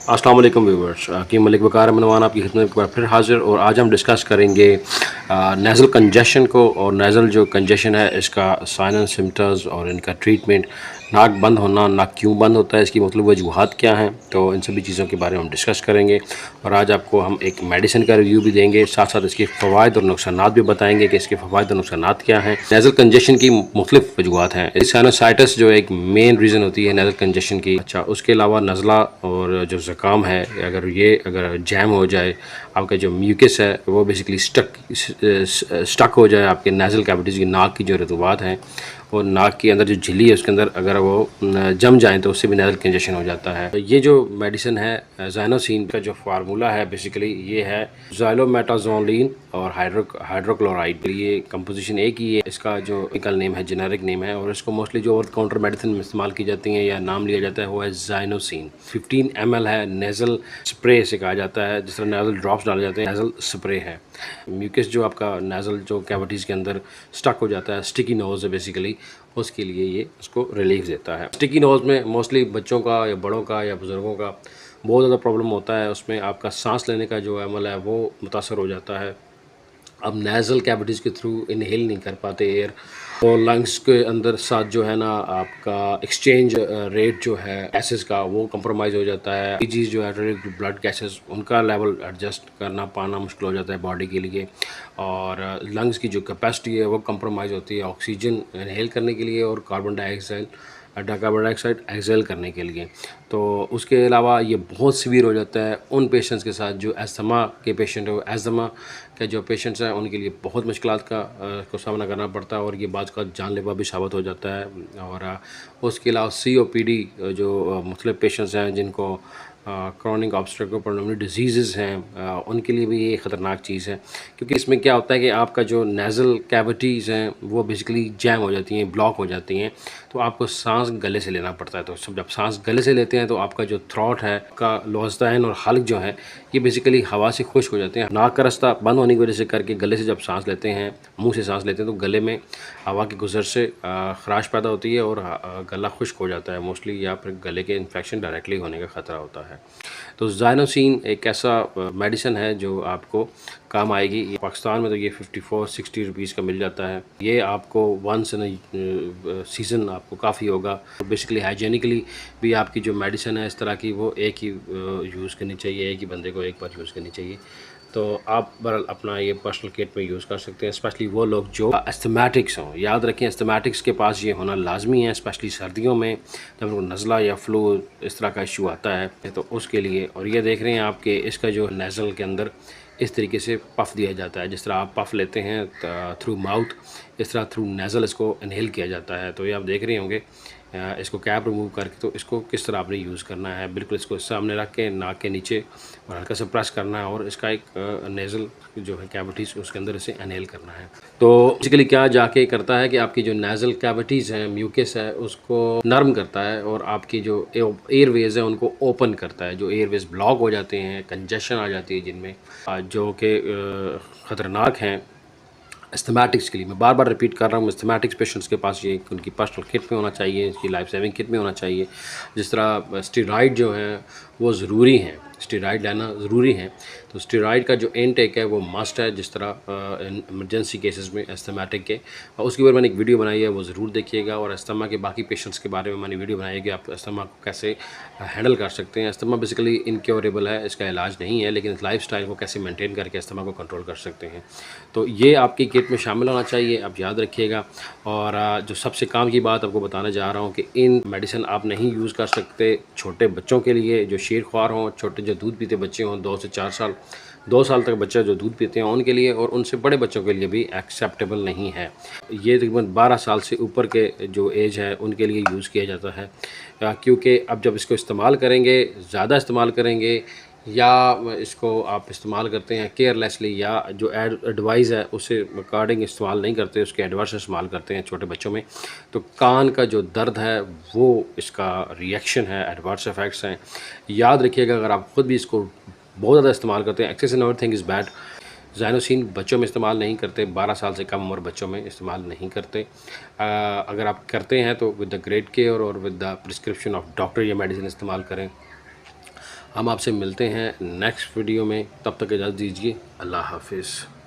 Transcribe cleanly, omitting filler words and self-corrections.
अस्सलाम वालेकुम व्यूवर्स की मलिक वकार मनवान आपकी खिदमत में एक बार फिर हाजिर। और आज हम डिस्कस करेंगे नेज़ल कंजेशन को और नेज़ल जो कंजेशन है इसका साइन एंड सिम्टम्स और इनका ट्रीटमेंट। नाक बंद होना, नाक क्यों बंद होता है, इसकी मतलब वजूहात क्या हैं, तो इन सभी चीज़ों के बारे में हम डिस्कस करेंगे। और आज आपको हम एक मेडिसिन का रिव्यू भी देंगे, साथ साथ इसके फ़वाइद और नुकसानात भी बताएंगे कि इसके फ़वाइद और नुकसानात क्या हैं। नेज़ल कंजेशन की मुख्तलिफ वजूहात हैं। साइनोसाइटिस जो एक मेन रीज़न होती है नेज़ल कंजेशन की। अच्छा, उसके अलावा नज़ला और जो ज़ुकाम है, अगर जैम हो जाए, आपका जो म्यूकस है वो बेसिकली स्टक हो जाए आपके नेज़ल कैविटीज़ की, नाक की जो रतूबात हैं और नाक के अंदर जो झिल्ली है उसके अंदर अगर वो जम जाए तो उससे भी नेज़ल कंजेशन हो जाता है। तो ये जो मेडिसिन है ज़ाइनोसिन का जो फार्मूला है बेसिकली ये है ज़ाइलोमेटाज़ोलिन और हाइड्रोक्लोराइड। ये कंपोजिशन एक ही है, इसका जो केमिकल नेम है, जेनेरिक नेम है, और इसको मोस्टली जो ओवर द काउंटर मेडिसिन में इस्तेमाल की जाती हैं या नाम लिया जाता है वो है ज़ाइनोसिन। 15 ml है। नेज़ल स्प्रे से कहा जाता है, जिस तरह नेज़ल ड्रॉप्स डाले जाते हैं, नेज़ल स्प्रे है। म्यूकस जो आपका नेज़ल जो कैविटीज़ के अंदर स्टक हो जाता है, स्टिकी नोज़ है बेसिकली, उसके लिए ये उसको रिलीफ देता है। स्टिकी नोज़ में मोस्टली बच्चों का या बड़ों का या बुज़ुर्गों का बहुत ज़्यादा प्रॉब्लम होता है। उसमें आपका सांस लेने का जो अमल है वो मुतासर हो जाता है। अब नेज़ल कैविटीज़ के थ्रू इनहेल नहीं कर पाते एयर, और लंग्स के अंदर साथ जो है ना आपका एक्सचेंज रेट जो है गैसेस का वो कंप्रोमाइज़ हो जाता है। चीज़ जो है ब्लड गैसेस, उनका लेवल एडजस्ट करना पाना मुश्किल हो जाता है बॉडी के लिए, और लंग्स की जो कैपेसिटी है वो कंप्रोमाइज़ होती है ऑक्सीजन इनहेल करने के लिए और कार्बन डाइऑक्साइड एक्सेल करने के लिए। तो उसके अलावा ये बहुत सीवियर हो जाता है उन पेशेंट्स के साथ जो अस्थमा के पेशेंट हो। अस्थमा के जो पेशेंट्स हैं उनके लिए बहुत मुश्किलात को सामना करना पड़ता है और ये बात का जानलेवा भी साबित हो जाता है। और उसके अलावा COPD जो मुख्तलिफ पेशेंट्स हैं जिनको क्रॉनिक ऑब्स्ट्रक्टिव पल्मोनरी डिजीज़ हैं, उनके लिए भी ये ख़तरनाक चीज़ है, क्योंकि इसमें क्या होता है कि आपका जो नेज़ल कैविटीज़ हैं वो बेसिकली जैम हो जाती हैं, ब्लॉक हो जाती हैं, तो आपको सांस गले से लेना पड़ता है। तो जब सांस गले से लेते हैं तो आपका जो थ्रोट है का लोज़दाइन और हल्क जो है ये बेसिकली हवा से खुश्क हो जाते हैं। नाक का रास्ता बंद होने की वजह से करके गले से जब सांस लेते हैं, मुंह से सांस लेते हैं, तो गले में हवा की गुजर से खराश पैदा होती है और गला खुश्क हो जाता है मोस्टली, या फिर गले के इन्फेक्शन डायरेक्टली होने का ख़तरा होता है। तो ज़ाइनोसिन एक ऐसा मेडिसिन है जो आपको काम आएगी। पाकिस्तान में तो ये 54-60 रुपीज़ का मिल जाता है। ये आपको वंस इन सीज़न आपको काफ़ी होगा। बेसिकली हाइजीनिकली भी आपकी जो मेडिसिन है इस तरह की वो एक ही यूज़ करनी चाहिए, एक ही बंदे को एक बार यूज़ करनी चाहिए। तो आप बहरहाल अपना ये पर्सनल किट में यूज़ कर सकते हैं, स्पेशली वो लोग जो एस्थमेटिक्स हों। याद रखें एस्थमेटिक्स के पास ये होना लाजमी है, स्पेशली सर्दियों में जब उनको नज़ला या फ्लू इस तरह का इशू आता है तो उसके लिए। और ये देख रहे हैं आपके इसका जो नेज़ल के अंदर इस तरीके से पफ़ दिया जाता है, जिस तरह आप पफ़ लेते हैं थ्रू माउथ, इस तरह थ्रू नेज़ल इसको इनहेल किया जाता है। तो ये आप देख रहे होंगे इसको कैप रिमूव करके, तो इसको किस तरह आपने यूज़ करना है। बिल्कुल इसको सामने रख के नाक के नीचे और हल्का सा प्रेस करना है और इसका एक नेज़ल जो है कैविटीज़ उसके अंदर इसे इनहेल करना है। तो बेसिकली क्या जाके करता है कि आपकी जो नेज़ल कैविटीज़ हैं, म्यूकस है, उसको नरम करता है और आपकी जो एयरवेज़ है उनको ओपन करता है। जो एयरवेज़ ब्लॉक हो जाते हैं, कंजेशन आ जाती है जिनमें, जो कि ख़तरनाक हैं एस्थमेटिक्स के लिए। मैं बार बार रिपीट कर रहा हूँ, एस्थमेटिक्स पेशेंट्स के पास ये उनकी पर्सनल किट में होना चाहिए, इसकी लाइफ सेविंग किट में होना चाहिए। जिस तरह स्टेरॉइड जो हैं वो ज़रूरी हैं, स्टेरॉइड लेना ज़रूरी है। तो स्टेरॉइड का जो इनटेक है वो मस्ट है, जिस तरह इमरजेंसी केसेस में एस्थमेटिक के। और उसके ऊपर मैंने एक वीडियो बनाई है, वो ज़रूर देखिएगा। और अस्थमा के बाकी पेशेंट्स के बारे में मैंने वीडियो बनाई है कि आप अस्थमा को कैसे हैंडल कर सकते हैं। अस्थमा बेसिकली इनक्योरेबल है, इसका इलाज नहीं है, लेकिन लाइफ स्टाइल को कैसे मेनटेन करके अस्थमा को कंट्रोल कर सकते हैं। तो ये आपकी किट में शामिल होना चाहिए, आप याद रखिएगा। और जो सबसे काम की बात आपको बताने जा रहा हूँ कि इन मेडिसिन आप नहीं यूज़ कर सकते छोटे बच्चों के लिए, जो शीरख्वार हों, छोटे जो दूध पीते बच्चे हों, 2 से 4 साल, 2 साल तक बच्चा जो दूध पीते हैं उनके लिए, और उनसे बड़े बच्चों के लिए भी एक्सेप्टेबल नहीं है। ये तकरीबन 12 साल से ऊपर के जो एज है उनके लिए यूज़ किया जाता है, क्योंकि अब जब इसको इस्तेमाल करेंगे, ज़्यादा इस्तेमाल करेंगे, या इसको आप इस्तेमाल करते हैं केयरलेसली, या जो एडवाइस है उससे अकॉर्डिंग इस्तेमाल नहीं करते, उसके एडवर्स इस्तेमाल करते हैं छोटे बच्चों में, तो कान का जो दर्द है वो इसका रिएक्शन है, एडवर्स इफ़ेक्ट्स हैं। याद रखिएगा, अगर आप ख़ुद भी इसको बहुत ज़्यादा इस्तेमाल करते हैं, excess in everything is bad. ज़ाइनोसिन बच्चों में इस्तेमाल नहीं करते, 12 साल से कम उम्र बच्चों में इस्तेमाल नहीं करते। अगर आप करते हैं तो विद द ग्रेट केयर और with the prescription of doctor ये मेडिसिन इस्तेमाल करें। हम आपसे मिलते हैं नेक्स्ट वीडियो में, तब तक इजाज़त दीजिए। अल्लाह हाफिज़।